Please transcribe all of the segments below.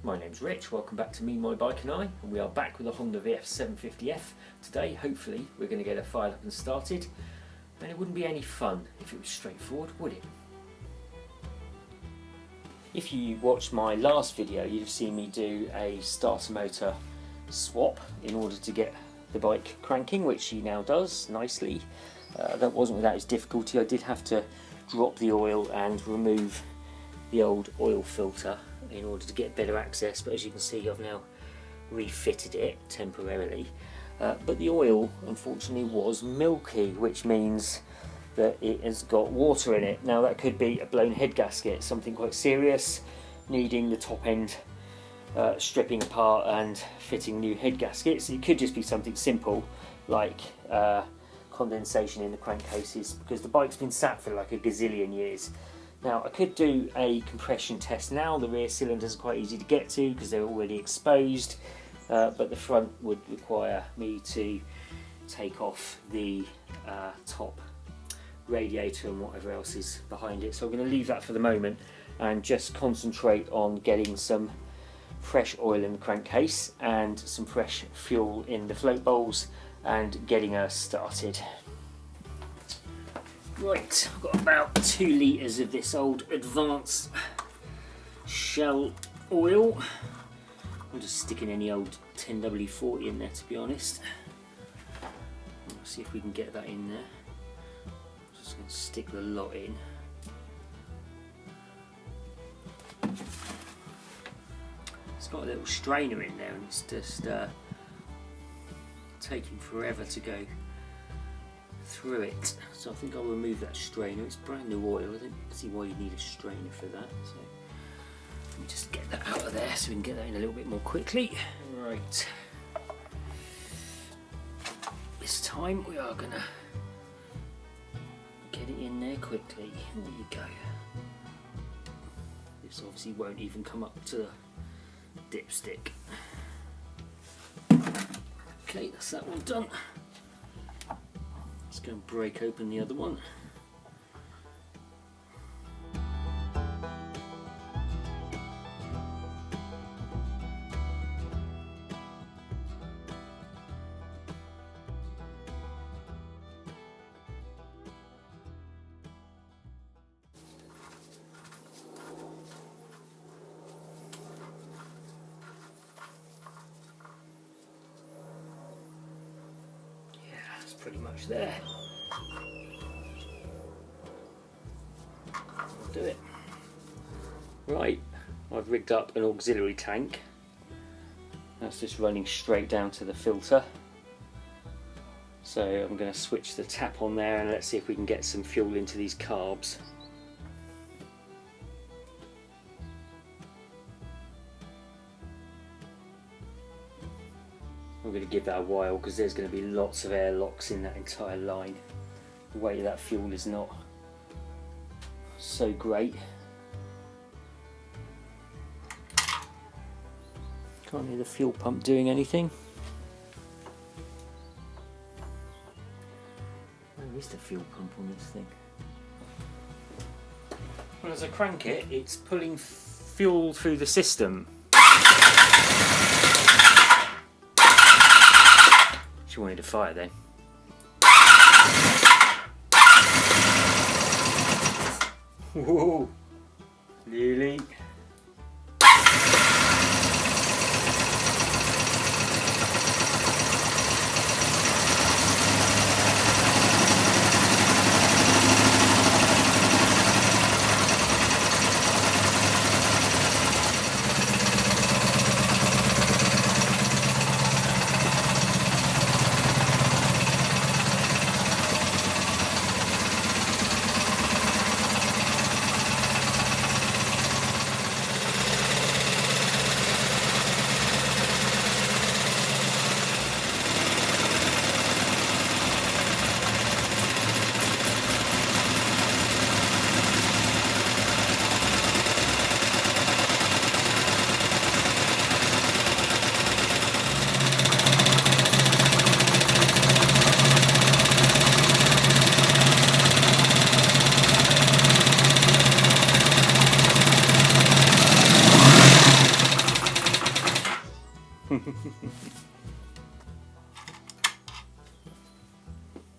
My name's Rich, welcome back to Me, My Bike and I, and we are back with a Honda VF750F. Today, hopefully, we're going to get it fired up and started, and it wouldn't be any fun if it was straightforward, would it? If you watched my last video, you'd have seen me do a starter motor swap in order to get the bike cranking, which she now does nicely. That wasn't without its difficulty. I did have to drop the oil and remove the old oil filter in order to get better access, but as you can see I've now refitted it temporarily, but the oil unfortunately was milky, which means that it has got water in it. Now that could be a blown head gasket, something quite serious, needing the top end stripping apart and fitting new head gaskets. It could just be something simple like condensation in the crankcases, because the bike's been sat for like a gazillion years. Now I could do a compression test now. The rear cylinders are quite easy to get to because they're already exposed, but the front would require me to take off the top radiator and whatever else is behind it. So I'm going to leave that for the moment and just concentrate on getting some fresh oil in the crankcase and some fresh fuel in the float bowls and getting her started. Right, I've got about 2 litres of this old Advanced Shell oil. I'm just sticking any old 10W40 in there, to be honest. Let's see if we can get that in there. I'm just going to stick the lot in. It's got a little strainer in there and it's just taking forever to go through it, so I think I'll remove that strainer. It's brand new oil. I don't see why you need a strainer for that, so let me just get that out of there so we can get that in a little bit more quickly. Right, this time we are gonna get it in there quickly. There you go. This obviously won't even come up to the dipstick. Okay, that's that one done. Let's go and break open the other one. Yeah, it's pretty much there. Do it. Right, I've rigged up an auxiliary tank. That's just running straight down to the filter. So I'm going to switch the tap on there and let's see if we can get some fuel into these carbs. I'm going to give that a while because there's going to be lots of air locks in that entire line. The weight of that fuel is not so great. Can't hear the fuel pump doing anything. Where is the fuel pump on this thing? Well, as I crank it, it's pulling fuel through the system. She wanted to fire then. Whoa, really?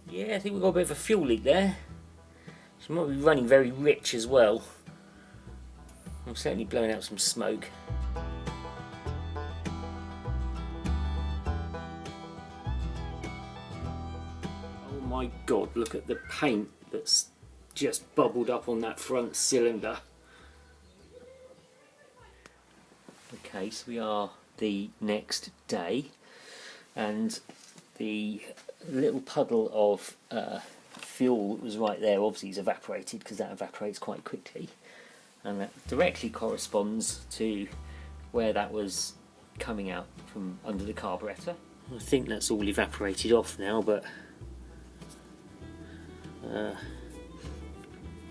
Yeah, I think we've got a bit of a fuel leak there. She might be running very rich as well. I'm certainly blowing out some smoke. Oh my god, look at the paint that's just bubbled up on that front cylinder. Okay, so we are the next day, and the little puddle of fuel that was right there obviously is evaporated, because that evaporates quite quickly, and that directly corresponds to where that was coming out from under the carburettor. I think that's all evaporated off now, but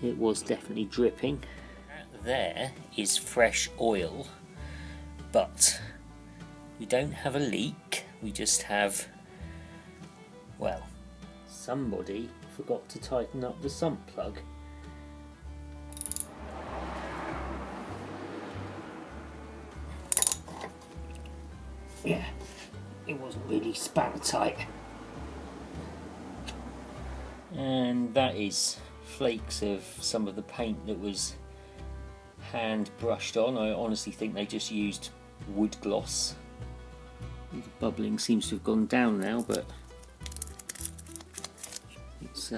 it was definitely dripping. There is fresh oil, but we don't have a leak, we just have, well, somebody forgot to tighten up the sump plug. Yeah, it wasn't really span tight. And that is flakes of some of the paint that was hand brushed on. I honestly think they just used wood gloss. The bubbling seems to have gone down now, but it's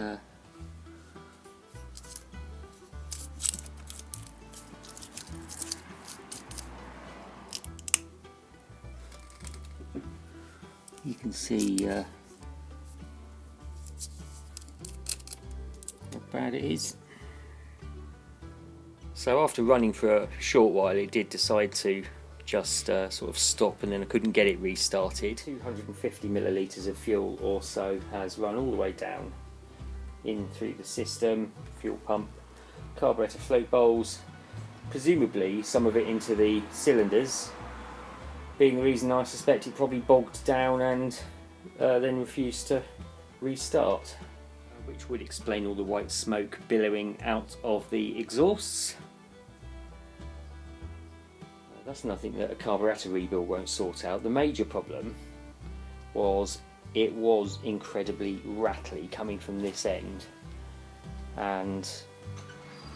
you can see how bad it is. So after running for a short while, it did decide to just sort of stop, and then I couldn't get it restarted. 250 millilitres of fuel or so has run all the way down in through the system, fuel pump, carburettor float bowls, presumably some of it into the cylinders, being the reason I suspect it probably bogged down and then refused to restart, which would explain all the white smoke billowing out of the exhausts. That's nothing that a carburettor rebuild won't sort out. The major problem was it was incredibly rattly coming from this end, and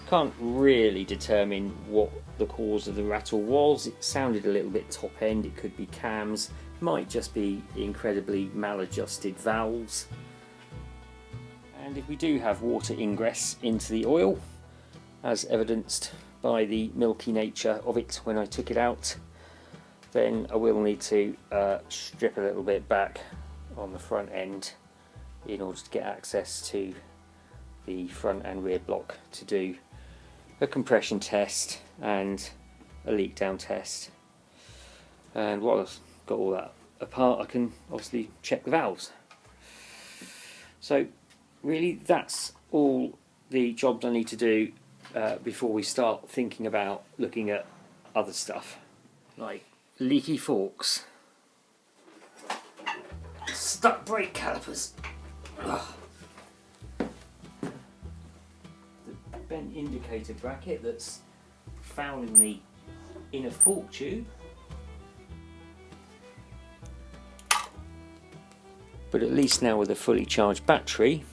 can't really determine what the cause of the rattle was. It sounded a little bit top end, it could be cams, might just be incredibly maladjusted valves. And if we do have water ingress into the oil, as evidenced by the milky nature of it when I took it out, then I will need to strip a little bit back on the front end in order to get access to the front and rear block to do a compression test and a leak down test. And while I've got all that apart, I can obviously check the valves. So really that's all the jobs I need to do before we start thinking about looking at other stuff like leaky forks, stuck brake calipers, the bent indicator bracket that's found in the inner fork tube. But at least now with a fully charged battery,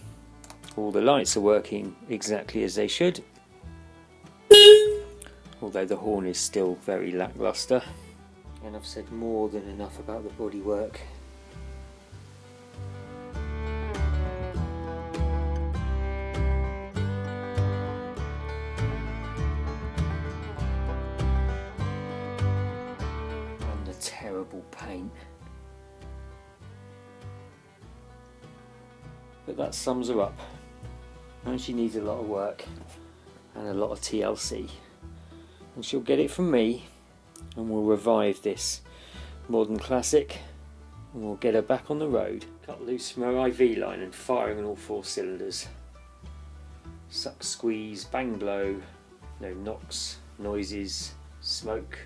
all the lights are working exactly as they should, although the horn is still very lackluster. And I've said more than enough about the bodywork. And the terrible paint. But that sums her up. And she needs a lot of work and a lot of TLC. And she'll get it from me, and we'll revive this modern classic, and we'll get her back on the road. Cut loose from her IV line and firing on all 4 cylinders. Suck, squeeze, bang, blow. No knocks, noises, smoke,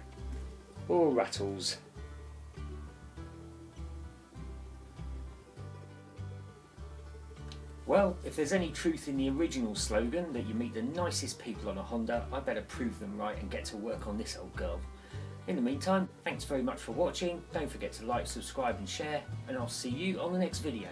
or rattles. Well, if there's any truth in the original slogan that you meet the nicest people on a Honda, I better prove them right and get to work on this old girl. In the meantime, thanks very much for watching. Don't forget to like, subscribe and share, and I'll see you on the next video.